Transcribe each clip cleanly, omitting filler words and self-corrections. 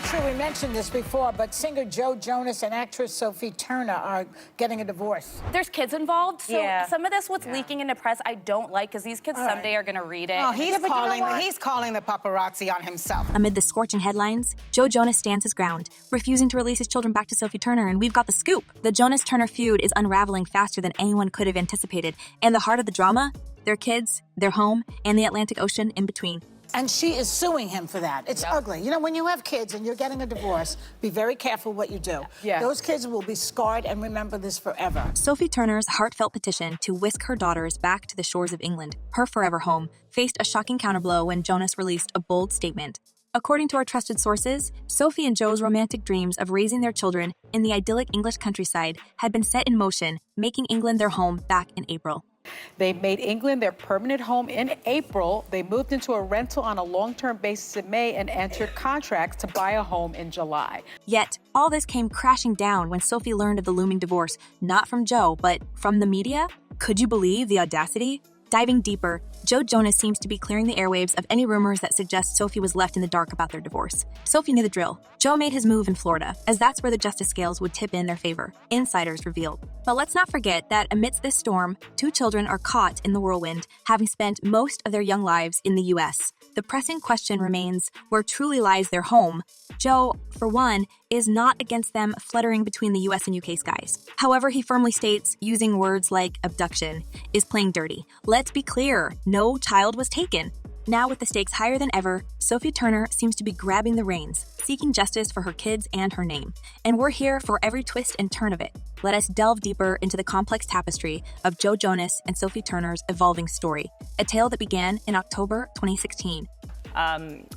sure we mentioned this before, but singer Joe Jonas and actress Sophie Turner are getting a divorce. There's kids involved, so Yeah. some of this what's leaking into press I don't like, because these kids someday are going to read it. Oh, and he's it's- calling the paparazzi on himself. Amid the scorching headlines, Joe Jonas stands his ground, refusing to release his children back to Sophie Turner, and we've got the scoop. The Jonas-Turner feud is unraveling faster than anyone could have anticipated, and the heart of the drama? Their kids, their home, and the Atlantic Ocean in between. And she is suing him for that. It's ugly. You know, when you have kids and you're getting a divorce, be very careful what you do. Yeah. Those kids will be scarred and remember this forever. Sophie Turner's heartfelt petition to whisk her daughters back to the shores of England, her forever home, faced a shocking counterblow when Jonas released a bold statement. According to our trusted sources, Sophie and Joe's romantic dreams of raising their children in the idyllic English countryside had been set in motion, making England their home back in April. They made England their permanent home in April. They moved into a rental on a long-term basis in May and entered contracts to buy a home in July. Yet, all this came crashing down when Sophie learned of the looming divorce, not from Joe, but from the media? Could you believe the audacity? Diving deeper, Joe Jonas seems to be clearing the airwaves of any rumors that suggest Sophie was left in the dark about their divorce. Sophie knew the drill. Joe made his move in Florida, as that's where the justice scales would tip in their favor, insiders revealed. But let's not forget that amidst this storm, two children are caught in the whirlwind, having spent most of their young lives in the U.S. The pressing question remains, where truly lies their home? Joe, for one, is not against them fluttering between the US and UK skies. However, he firmly states using words like abduction is playing dirty. Let's be clear, no child was taken. Now, with the stakes higher than ever, Sophie Turner seems to be grabbing the reins, seeking justice for her kids and her name. And we're here for every twist and turn of it. Let us delve deeper into the complex tapestry of Joe Jonas and Sophie Turner's evolving story, a tale that began in October 2016. And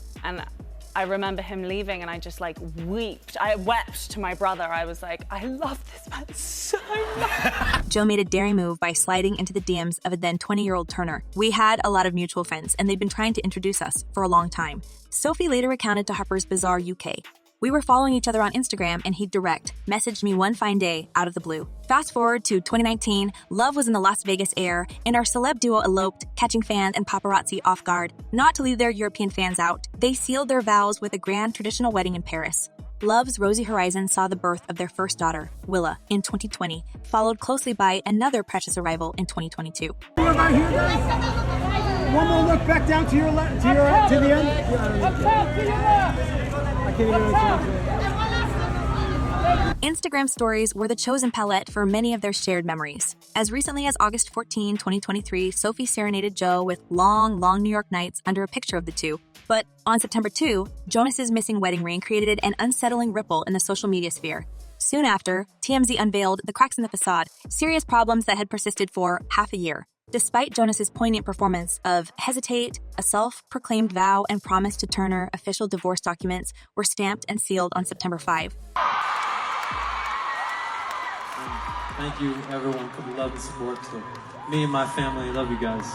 I remember him leaving and I just wept. I wept to my brother. I was like, I love this man so much. Joe made a daring move by sliding into the DMs of a then 20-year-old Turner. We had a lot of mutual friends, and they'd been trying to introduce us for a long time. Sophie later recounted to Harper's Bazaar UK. We were following each other on Instagram, and he'd messaged me one fine day out of the blue. Fast forward to 2019, love was in the Las Vegas air, and our celeb duo eloped, catching fans and paparazzi off guard. Not to leave their European fans out, they sealed their vows with a grand traditional wedding in Paris. Love's rosy horizon saw the birth of their first daughter, Willa, in 2020, followed closely by another precious arrival in 2022. One more look back down to your left, to the end. I can't even Instagram stories were the chosen palette for many of their shared memories. As recently as August 14, 2023, Sophie serenaded Joe with long New York nights under a picture of the two. But on September 2, Jonas's missing wedding ring created an unsettling ripple in the social media sphere. Soon after, TMZ unveiled the cracks in the facade, serious problems that had persisted for half a year. Despite Jonas's poignant performance of Hesitate, a self-proclaimed vow and promise to Turner, official divorce documents were stamped and sealed on September 5. Thank you, everyone, for the love and support. To me and my family, love you guys.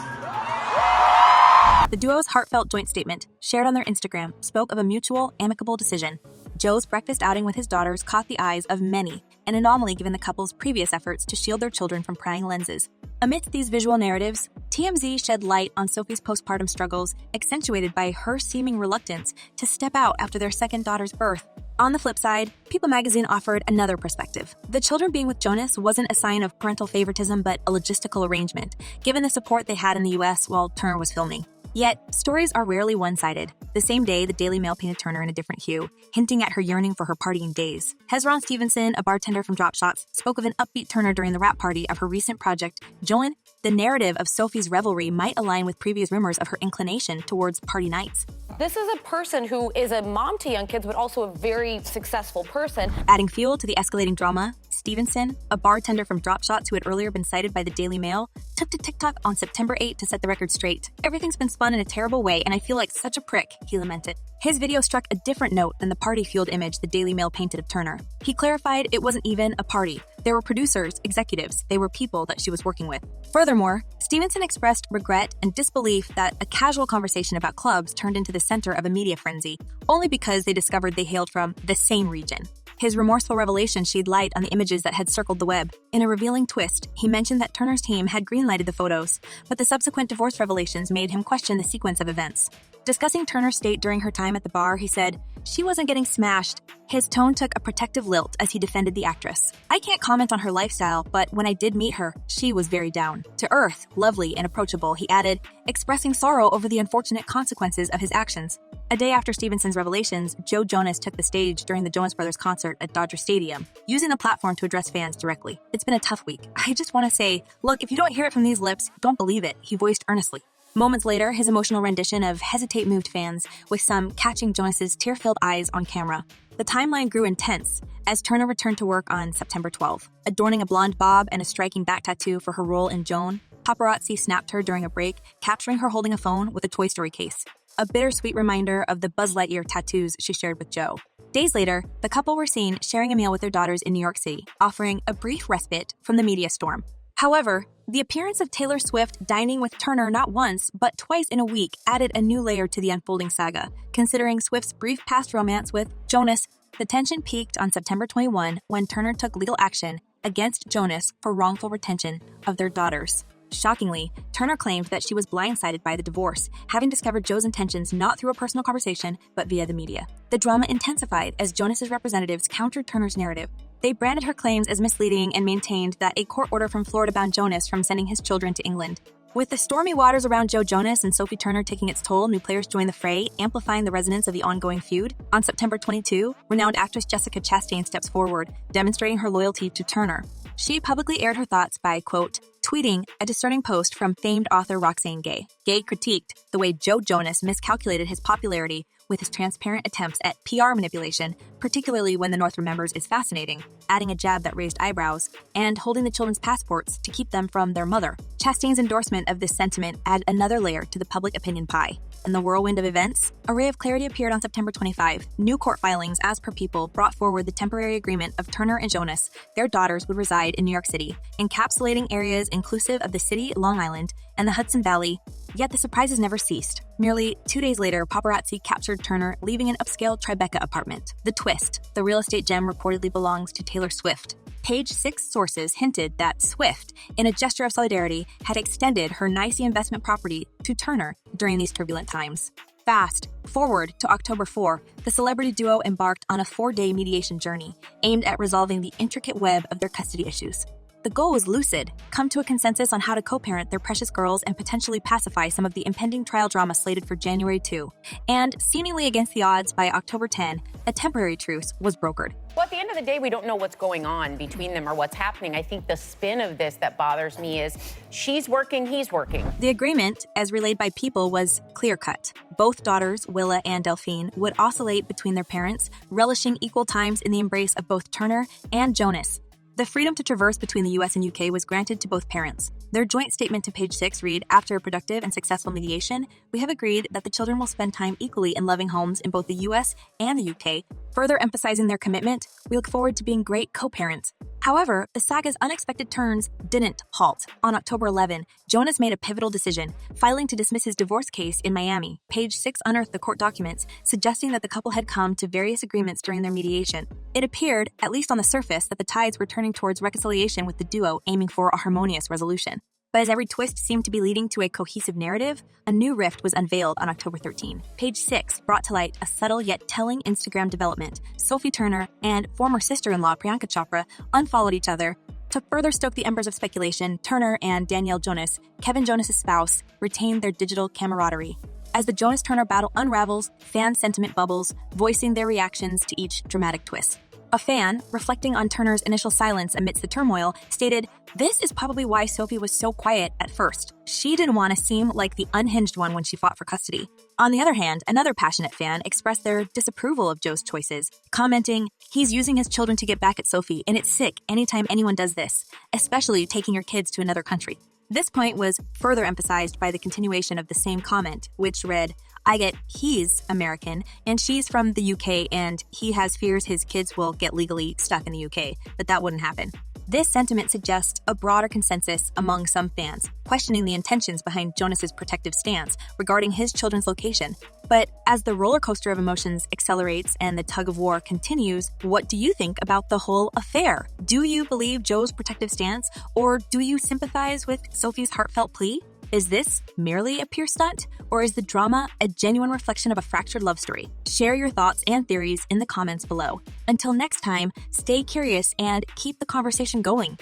The duo's heartfelt joint statement, shared on their Instagram, spoke of a mutual, amicable decision. Joe's breakfast outing with his daughters caught the eyes of many, an anomaly given the couple's previous efforts to shield their children from prying lenses. Amidst these visual narratives, TMZ shed light on Sophie's postpartum struggles, accentuated by her seeming reluctance to step out after their second daughter's birth. On the flip side, People magazine offered another perspective. The children being with Jonas wasn't a sign of parental favoritism, but a logistical arrangement, given the support they had in the US while Turner was filming. Yet, stories are rarely one-sided. The same day, the Daily Mail painted Turner in a different hue, hinting at her yearning for her partying days. Hezron Stevenson, a bartender from Drop Shots, spoke of an upbeat Turner during the wrap party of her recent project, Joan. The narrative of Sophie's revelry might align with previous rumors of her inclination towards party nights. This is a person who is a mom to young kids, but also a very successful person. Adding fuel to the escalating drama, Stevenson, a bartender from Drop Shots who had earlier been cited by the Daily Mail, took to TikTok on September 8 to set the record straight. Everything's been spun in a terrible way, and I feel like such a prick, he lamented. His video struck a different note than the party-fueled image the Daily Mail painted of Turner. He clarified it wasn't even a party. There were producers, executives, they were people that she was working with. Furthermore, Stevenson expressed regret and disbelief that a casual conversation about clubs turned into the center of a media frenzy, only because they discovered they hailed from the same region. His remorseful revelation shed light on the images that had circled the web. In a revealing twist, he mentioned that Turner's team had greenlighted the photos, but the subsequent divorce revelations made him question the sequence of events. Discussing Turner's state during her time at the bar, he said, "She wasn't getting smashed." His tone took a protective lilt as he defended the actress. "I can't comment on her lifestyle, but when I did meet her, she was very down to earth, lovely and approachable," he added, expressing sorrow over the unfortunate consequences of his actions. A day after Stevenson's revelations, Joe Jonas took the stage during the Jonas Brothers concert at Dodger Stadium, using the platform to address fans directly. "It's been a tough week. I just want to say, look, if you don't hear it from these lips, don't believe it," he voiced earnestly. Moments later, his emotional rendition of Hesitate moved fans, with some catching Jonas's tear-filled eyes on camera. The timeline grew intense as Turner returned to work on September 12th. Adorning a blonde bob and a striking back tattoo for her role in Joan, paparazzi snapped her during a break, capturing her holding a phone with a Toy Story case. A bittersweet reminder of the Buzz Lightyear tattoos she shared with Joe. Days later, the couple were seen sharing a meal with their daughters in New York City, offering a brief respite from the media storm. However, the appearance of Taylor Swift dining with Turner not once, but twice in a week added a new layer to the unfolding saga. Considering Swift's brief past romance with Jonas, the tension peaked on September 21 when Turner took legal action against Jonas for wrongful retention of their daughters. Shockingly, Turner claimed that she was blindsided by the divorce, having discovered Joe's intentions not through a personal conversation, but via the media. The drama intensified as Jonas's representatives countered Turner's narrative. They branded her claims as misleading and maintained that a court order from Florida bound Jonas from sending his children to England. With the stormy waters around Joe Jonas and Sophie Turner taking its toll, new players joined the fray, amplifying the resonance of the ongoing feud. On September 22, renowned actress Jessica Chastain steps forward, demonstrating her loyalty to Turner. She publicly aired her thoughts by, quote, tweeting a discerning post from famed author Roxane Gay. Gay critiqued the way Joe Jonas miscalculated his popularity with his transparent attempts at PR manipulation, particularly when the North remembers is fascinating, adding a jab that raised eyebrows, and holding the children's passports to keep them from their mother. Chastain's endorsement of this sentiment added another layer to the public opinion pie. In the whirlwind of events, a ray of clarity appeared on September 25. New court filings, as per People, brought forward the temporary agreement of Turner and Jonas. Their daughters would reside in New York City, encapsulating areas inclusive of the city, Long Island, and the Hudson Valley. Yet the surprises never ceased. Merely 2 days later, paparazzi captured Turner leaving an upscale Tribeca apartment. The twist: the real estate gem reportedly belongs to Taylor Swift. Page 6 sources hinted that Swift, in a gesture of solidarity, had extended her nicey investment property to Turner during these turbulent times. Fast forward to October 4, the celebrity duo embarked on a 4-day mediation journey aimed at resolving the intricate web of their custody issues. The goal was lucid: come to a consensus on how to co-parent their precious girls and potentially pacify some of the impending trial drama slated for January 2. And seemingly against the odds, by October 10, a temporary truce was brokered. Well, at the end of the day, we don't know what's going on between them or what's happening. I think the spin of this that bothers me is she's working, he's working. The agreement, as relayed by People, was clear-cut. Both daughters, Willa and Delphine, would oscillate between their parents, relishing equal times in the embrace of both Turner and Jonas. The freedom to traverse between the US and UK was granted to both parents. Their joint statement to Page 6 read, "After a productive and successful mediation, we have agreed that the children will spend time equally in loving homes in both the US and the UK. Further emphasizing their commitment, we look forward to being great co-parents." However, the saga's unexpected turns didn't halt. On October 11, Jonas made a pivotal decision, filing to dismiss his divorce case in Miami. Page 6 unearthed the court documents, suggesting that the couple had come to various agreements during their mediation. It appeared, at least on the surface, that the tides were turning towards reconciliation, with the duo aiming for a harmonious resolution. But as every twist seemed to be leading to a cohesive narrative, a new rift was unveiled on October 13. Page 6 brought to light a subtle yet telling Instagram development. Sophie Turner and former sister-in-law Priyanka Chopra unfollowed each other. To further stoke the embers of speculation, Turner and Danielle Jonas, Kevin Jonas' spouse, retained their digital camaraderie. As the Jonas-Turner battle unravels, fan sentiment bubbles, voicing their reactions to each dramatic twist. A fan, reflecting on Turner's initial silence amidst the turmoil, stated, "This is probably why Sophie was so quiet at first. She didn't want to seem like the unhinged one when she fought for custody." On the other hand, another passionate fan expressed their disapproval of Joe's choices, commenting, "He's using his children to get back at Sophie, and it's sick anytime anyone does this, especially taking your kids to another country." This point was further emphasized by the continuation of the same comment, which read, "I get he's American, and she's from the UK, and he has fears his kids will get legally stuck in the UK, but that wouldn't happen." This sentiment suggests a broader consensus among some fans, questioning the intentions behind Jonas's protective stance regarding his children's location. But as the roller coaster of emotions accelerates and the tug of war continues, what do you think about the whole affair? Do you believe Joe's protective stance, or do you sympathize with Sophie's heartfelt plea? Is this merely a pure stunt, or is the drama a genuine reflection of a fractured love story? Share your thoughts and theories in the comments below. Until next time, stay curious and keep the conversation going.